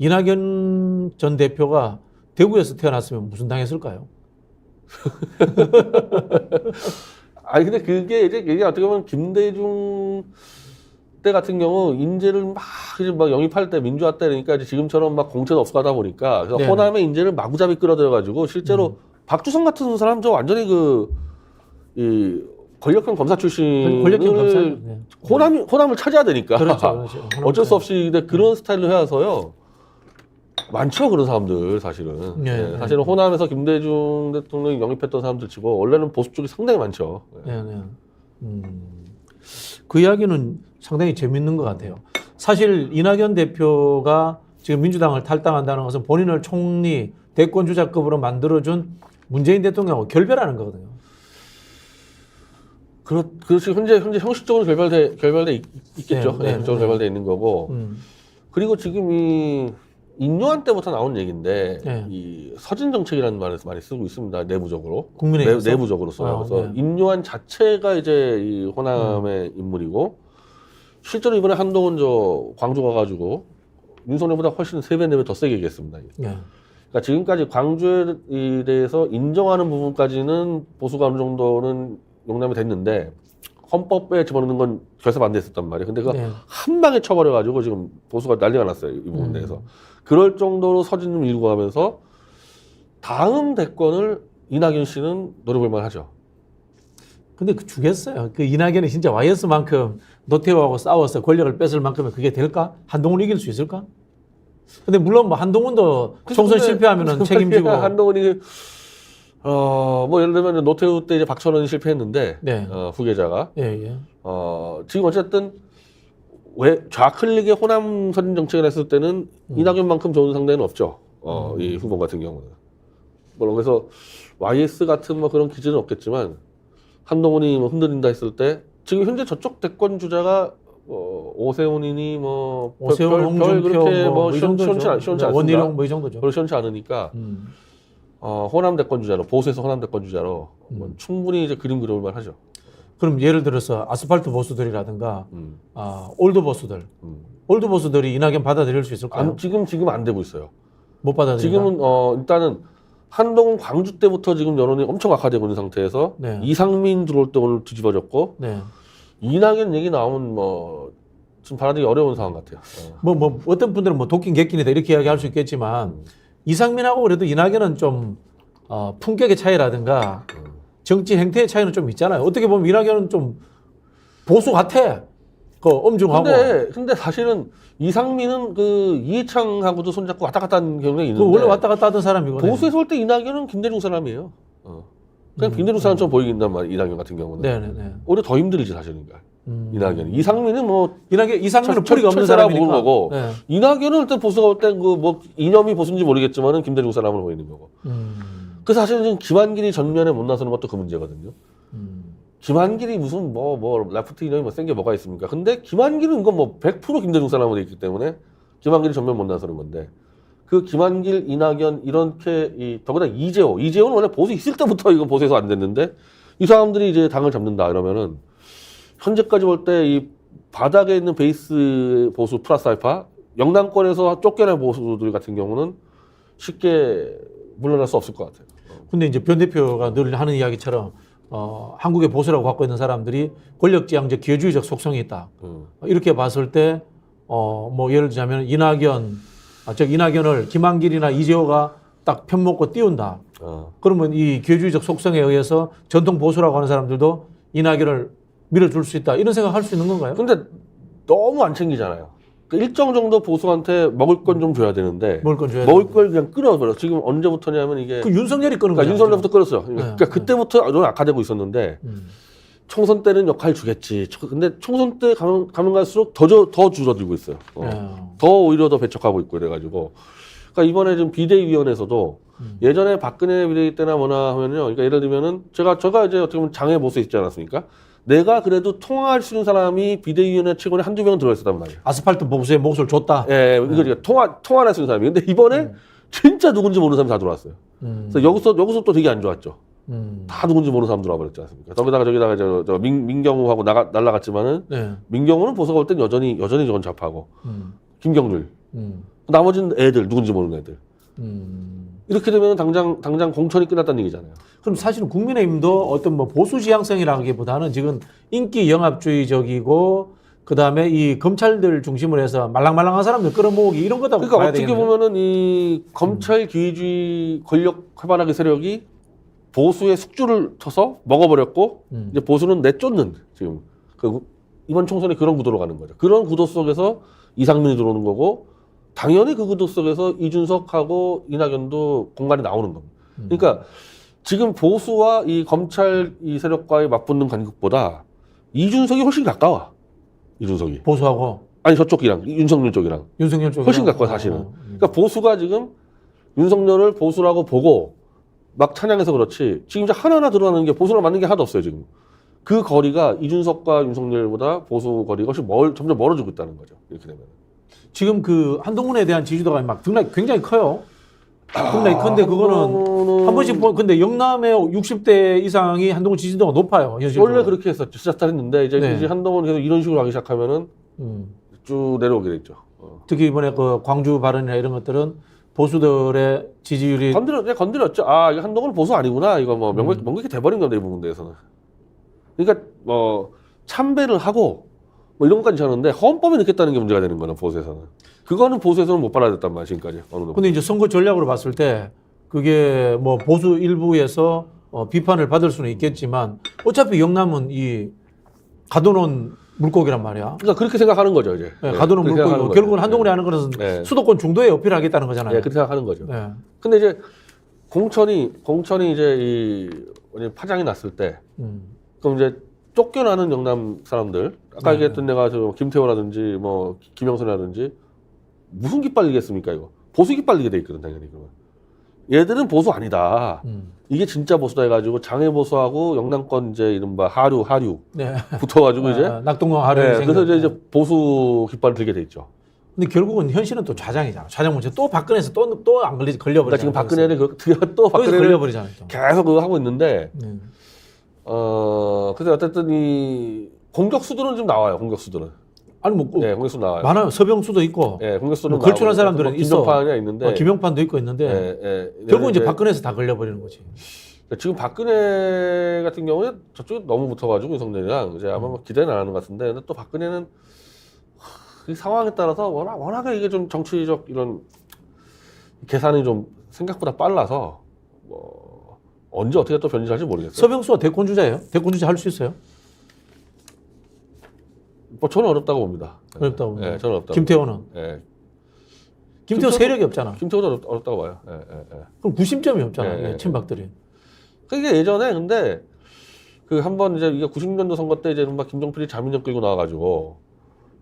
이낙연 전 대표가 대구에서 태어났으면 무슨 당했을까요? 아니 근데 그게 이게 어떻게 보면 김대중 때 같은 경우 인재를 막 영입할 때 민주화 때 그러니까 이제 지금처럼 막 공천 없가다 보니까 그래서 네네. 호남의 인재를 마구잡이 끌어들여가지고 실제로 박주성 같은 사람 저 완전히 이 권력형 검사 출신을 권력형 검사죠. 네. 호남을 차지해야 되니까 그렇죠. 어쩔 수 없이 근데 그런 스타일로 해와서요 많죠 그런 사람들 사실은. 네. 사실은 호남에서 김대중 대통령이 영입했던 사람들 치고 원래는 보수 쪽이 상당히 많죠. 네. 그 이야기는 상당히 재밌는 것 같아요. 사실 이낙연 대표가 지금 민주당을 탈당한다는 것은 본인을 총리 대권 주자급으로 만들어준 문재인 대통령하고 결별하는 거거든요. 그렇지 현재 형식적으로 결별돼 있겠죠. 네. 형식적으로 결별돼 있는 거고. 그리고 지금 이 인요한 때부터 나온 얘기인데 네. 이 서진 정책이라는 말을 많이 쓰고 있습니다. 내부적으로. 국민의힘에서? 내부적으로 써요. 그래서 네. 인요한 자체가 이제 이 호남의 인물이고 실제로 이번에 한동훈 광주 가가지고 윤석열보다 훨씬 3배, 4배 더 세게 얘기했습니다. 네. 그러니까 지금까지 광주에 대해서 인정하는 부분까지는 보수가 어느 정도는 용납이 됐는데 헌법에 집어넣는 건 결사 반대했었단 말이에요. 근데 그거 네. 한 방에 쳐버려가지고 지금 보수가 난리가 났어요. 이 부분에 대해서. 그럴 정도로 서진 좀 일고 가면서 다음 대권을 이낙연 씨는 노려볼만 하죠. 근데 그 주겠어요. 그 이낙연이 진짜 YS만큼 노태우하고 싸워서 권력을 뺏을 만큼은 그게 될까? 한동훈을 이길 수 있을까? 근데 물론 뭐 한동훈도 총선 실패하면은 책임지고. 한동훈이 뭐 예를 들면 노태우 때 이제 박철원이 실패했는데 네. 후계자가 예. 지금 어쨌든 왜 좌클릭의 호남 선진 정책을 했을 때는 이낙연만큼 좋은 상대는 없죠. 이 후보 같은 경우는. 물론 그래서 YS 같은 뭐 그런 기준은 없겠지만 한동훈이 뭐 흔들린다 했을 때 지금 현재 저쪽 대권 주자가 오세훈이니 뭐 오세훈, 홍준표 그렇게 뭐 이 시원치 정도죠. 않습니다. 원희룡 뭐 이 정도죠. 별로 시원치 않으니까 호남 대권 주자로 보수에서 호남 대권 주자로 뭐 충분히 이제 그림 그려볼만 하죠. 그럼 예를 들어서 아스팔트 보수들이라든가 올드 보수들, 올드 보수들이 이낙연 받아들일 수 있을까요? 지금 안 되고 있어요. 못 받아들인다. 지금은 일단은 한동훈 광주 때부터 지금 여론이 엄청 악화되고 있는 상태에서 네. 이상민 들어올 때 오늘 뒤집어졌고 네. 이낙연 얘기 나오면 뭐 좀 받아들이기 어려운 상황 같아요. 뭐 어떤 분들은 뭐 도끼 객기이다 이렇게 이야기할 수 있겠지만 이상민하고 그래도 이낙연은 좀 품격의 차이라든가 정치 행태의 차이는 좀 있잖아요. 어떻게 보면 이낙연은 좀 보수 같아. 그 엄중하고. 근데 사실은 이상민은 그 이해창하고도 손잡고 왔다 갔다 하는 경우가 있는데 원래 왔다 갔다 하던 사람이거든요. 보수에서 올 때 이낙연은 김대중 사람이에요. 그냥 김대중 사람처럼 보이긴단 말이에요. 이낙연 같은 경우는. 네네네. 오히려 더 힘들지 사실인가. 이낙연. 이상민은 뭐 이상민은 뿌리가 없는 사람이니까. 보는 거고. 네. 이낙연은 일단 보수가 올 때 그 뭐 이념이 보수인지 모르겠지만은 김대중 사람으로 보이는 거고. 그 사실은 지금 김한길이 전면에 못 나서는 것도 그 문제거든요. 김한길이 무슨 뭐 레프트 이념이 뭐 센 게 뭐가 있습니까? 근데 김한길은 이건 뭐 100% 김대중 사람으로 돼 있기 때문에 김한길이 전면 못 나서는 건데 그 김한길, 이낙연 이렇게 더구나 이재호는 원래 보수 있을 때부터 이건 보수에서 안 됐는데 이 사람들이 이제 당을 잡는다 이러면은 현재까지 볼 때 이 바닥에 있는 베이스 보수 플러스 알파 영남권에서 쫓겨난 보수들 같은 경우는 쉽게 물러날 수 없을 것 같아요. 근데 이제 변 대표가 늘 하는 이야기처럼 한국의 보수라고 갖고 있는 사람들이 권력지향적 기회주의적 속성이 있다. 이렇게 봤을 때 뭐 예를 들자면 이낙연을 김한길이나 이재호가 딱 편먹고 띄운다. 그러면 이 기회주의적 속성에 의해서 전통 보수라고 하는 사람들도 이낙연을 밀어줄 수 있다. 이런 생각할 수 있는 건가요? 근데 너무 안 챙기잖아요. 그러니까 일정 정도 보수한테 먹을 건 좀 줘야 되는데 먹을 걸 그냥 끊어버려. 지금 언제부터냐면 이게 그 윤석열이 끊은 거죠. 윤석열부터 끊었어요. 네. 그러니까 그때부터 너무 악화되고 있었는데 총선 때는 역할 주겠지. 근데 총선 때 가면 갈수록 더 줄어들고 있어요. 더 오히려 더 배척하고 있고 이래가지고. 그러니까 이번에 지금 비대위원회에서도 예전에 박근혜 비대위 때나 뭐나 하면요. 그러니까 예를 들면은 제가 이제 어떻게 보면 장애 보수에 있지 않았습니까? 내가 그래도 통화할 수 있는 사람이 비대위원회 최고에 한두 명 들어있었단 말이에요. 아스팔트 보수에 몫을 줬다. 예, 이거 통화할 수 있는 사람이. 근데 이번에 진짜 누군지 모르는 사람이 다 들어왔어요. 그래서 여기서 또 되게 안 좋았죠. 다 누군지 모르는 사람 들어와버렸지 않습니까? 저기다가 저 민경우하고 날라갔지만은 네. 민경우는 보수가 올 땐 여전히 저건 좌파고 김경률. 나머지는 애들, 누군지 모르는 애들. 이렇게 되면 당장 공천이 끝났다는 얘기잖아요. 그럼 사실은 국민의힘도 어떤 뭐 보수 지향성이라기보다는 지금 인기 영합주의적이고 그다음에 이 검찰들 중심으로 해서 말랑말랑한 사람들 끌어모으기 이런 거다 그러니까 봐야 어떻게 되겠네요. 보면은 이 검찰 기회주의 권력 해바라기 세력이 보수의 숙주를 쳐서 먹어버렸고 이제 보수는 내쫓는 지금 이번 총선에 그런 구도로 가는 거죠. 그런 구도 속에서 이상민이 들어오는 거고 당연히 그 구도 속에서 이준석하고 이낙연도 공간에 나오는 겁니다. 그러니까 지금 보수와 이 검찰 이 세력과의 맞붙는 간극보다 이준석이 훨씬 가까워. 이준석이. 보수하고 아니 저쪽이랑 윤석열 쪽이랑 윤석열 쪽이 훨씬 가까워 사실은. 그러니까 보수가 지금 윤석열을 보수라고 보고 막 찬양해서 그렇지 지금 이제 하나하나 드러나는 게 보수랑 맞는 게 하나도 없어요 지금. 그 거리가 이준석과 윤석열보다 보수 거리가 훨씬 점점 멀어지고 있다는 거죠. 이렇게 되면. 지금 그 한동훈에 대한 지지도가 막 등락이 굉장히 커요. 등락이 큰데 그거는 한 번씩 근데 영남의 60대 이상이 한동훈 지지도가 높아요. 현실적으로. 원래 그렇게 했었죠. 시작했는데 이제 네. 이제 한동훈 계속 이런 식으로 하기 시작하면은 쭉 내려오게 됐죠. 특히 이번에 그 광주 발언이나 이런 것들은 보수들의 지지율이 건드렸죠. 아, 이거 한동훈 보수 아니구나. 이거 뭐 명백히 돼버린 건데 이 부분 대해서는. 그러니까 뭐 참배를 하고 뭐 이런 것까지 하는데 헌법에 넣겠다는 게 문제가 되는 거는 보수에서는. 그거는 보수에서는 못 받아들였단 말이야 지금까지 어느 정도. 근데 이제 선거 전략으로 봤을 때 그게 뭐 보수 일부에서 비판을 받을 수는 있겠지만 어차피 영남은 이 가둬놓은 물고기란 말이야. 그러니까 그렇게 생각하는 거죠 이제. 네, 가둬놓은 그렇게 생각하는 물고기고 거죠. 결국은 한동훈이 하는 것은 네. 수도권 중도에 어필하겠다는 거잖아요. 그렇게 생각하는 거죠. 네. 근데 이제 공천이 이제 이 파장이 났을 때 그럼 이제 쫓겨나는 영남 사람들 아까 얘기했던 내가 저 김태호라든지 뭐 김영선이라든지 무슨 깃발리겠습니까 이거 보수 깃발리게 돼 있거든 당연히 그러면 얘들은 보수 아니다 이게 진짜 보수다 해가지고 장애 보수하고 영남권 이제 이른바 하류 네. 붙어가지고 이제 낙동강 하류. 네, 그래서 이제 보수 깃발을 들게 돼 있죠. 근데 결국은 현실은 또 좌장이잖아. 좌장 문제 또 박근혜에서 또 안 걸려버리잖아. 그러니까 지금 박근혜를 또 거기서 박근혜를 걸려버리잖아요. 또. 계속 그거 하고 있는데 네. 그래서 어쨌든 이 공격수들은 좀 나와요. 공격수들은. 아니 뭐 네, 공격수 나와요. 많아요. 서병수도 있고. 예, 공격수는 뭐 걸출한 사람들은 있어. 김용판이 있는데, 김용판도 있고 있는데 결국 이제 박근혜에서 다 걸려버리는 거지. 지금 박근혜 같은 경우에 저쪽에 너무 붙어가지고 윤석열이랑 이제 아마 뭐 기대는 안 하는 것 같은데, 근데 또 박근혜는 이 상황에 따라서 워낙에 이게 좀 정치적 이런 계산이 좀 생각보다 빨라서 뭐 언제 어떻게 또 변질할지 모르겠어요. 서병수가 대권 주자예요? 대권 주자 할 수 있어요? 뭐 저는 어렵다고 봅니다. 어렵다고 봅니다. 예, 저는 어렵다고. 김태호는? 예. 김태호 세력이 없잖아. 김태호도 어렵다고 봐요. 예, 예, 예. 그럼 구심점이 없잖아. 예, 예. 친박들이. 그게 예전에 근데 그 한번 이제 이게 90년도 선거 때 이제 막 김종필이 자민련 끌고 나와가지고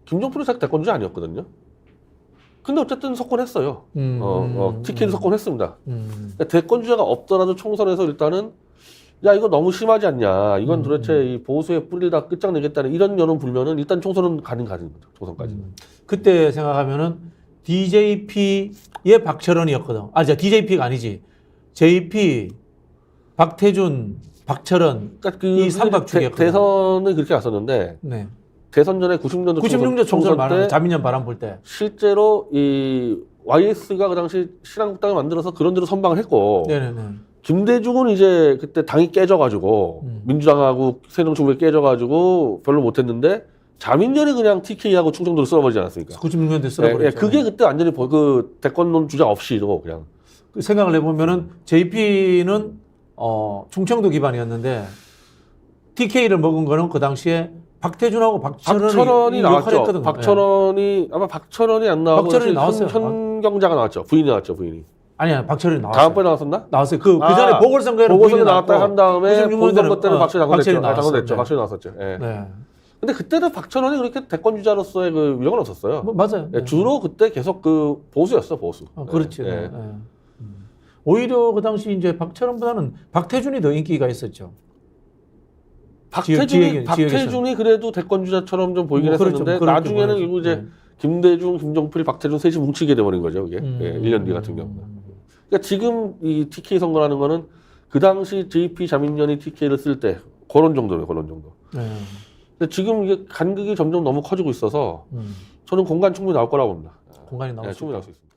김종필이 사실 대권주자 아니었거든요. 근데 어쨌든 석권했어요. TK도 석권했습니다. 그러니까 대권주자가 없더라도 총선에서 일단은 야 이거 너무 심하지 않냐. 이건 도대체 이 보수의 뿌리를 다 끝장내겠다는 이런 여론 불면은 일단 총선은 가는 거죠. 총선까지. 그때 생각하면은 DJP의 박철원이었거든. DJP가 아니지. JP, 박태준, 박철원 그러니까 이 삼박축이었거든. 대선은 그렇게 갔었는데 네. 대선 전에 96년도 96년 총선 말하는 때 자민련 바람 불 때. 실제로 이 YS가 그 당시 신한국당을 만들어서 그런 데로 선방을 했고 네네네. 김대중은 이제 그때 당이 깨져가지고 민주당하고 새정치국에 깨져가지고 별로 못했는데 자민련이 그냥 TK하고 충청도를 쓸어버리지 않았습니까? 96년대 쓸어버렸죠. 그게 그때 완전히 그 대권론 주자 없이도 그냥 그 생각을 해보면은 JP는 충청도 기반이었는데 TK를 먹은 거는 그 당시에 박태준하고 박철원이 나왔죠. 역할했거든요. 박철원이 아마 박철원이 안 나오고 박철원이 나왔어요. 현경자가 나왔죠. 부인이 나왔죠. 부인이. 아니야, 박철원이 나왔어요. 다음번에 나왔었나? 나왔어요. 그 전에 보궐선거에는 보궐선거 나왔다 한 다음에 96년도에는 본선거 때는 박철원이 당선됐죠. 네. 박철원이 나왔었죠. 예. 네. 근데 그때도 박철원이 그렇게 대권 주자로서의 그 위력은 없었어요. 맞아요. 예, 주로 그때 계속 그 보수였어, 보수. 그렇지. 예. 네. 오히려 그 당시 이제 박철원보다는 박태준이 더 인기가 있었죠. 박태준이 그래도 대권 주자처럼 좀 보이긴 했었는데 나중에는 결국 이제 김대중, 김종필, 박태준 셋이 뭉치게 돼버린 거죠. 그게 1년 뒤 같은 경우. 그러니까 지금 이 TK 선거라는 거는 그 당시 JP 자민련이 TK를 쓸 때 그런 정도예요. 그런 정도. 근데 지금 이게 간극이 점점 너무 커지고 있어서 저는 공간 충분히 나올 거라고 봅니다. 공간이 나올 수 충분히 나올 수 있습니다.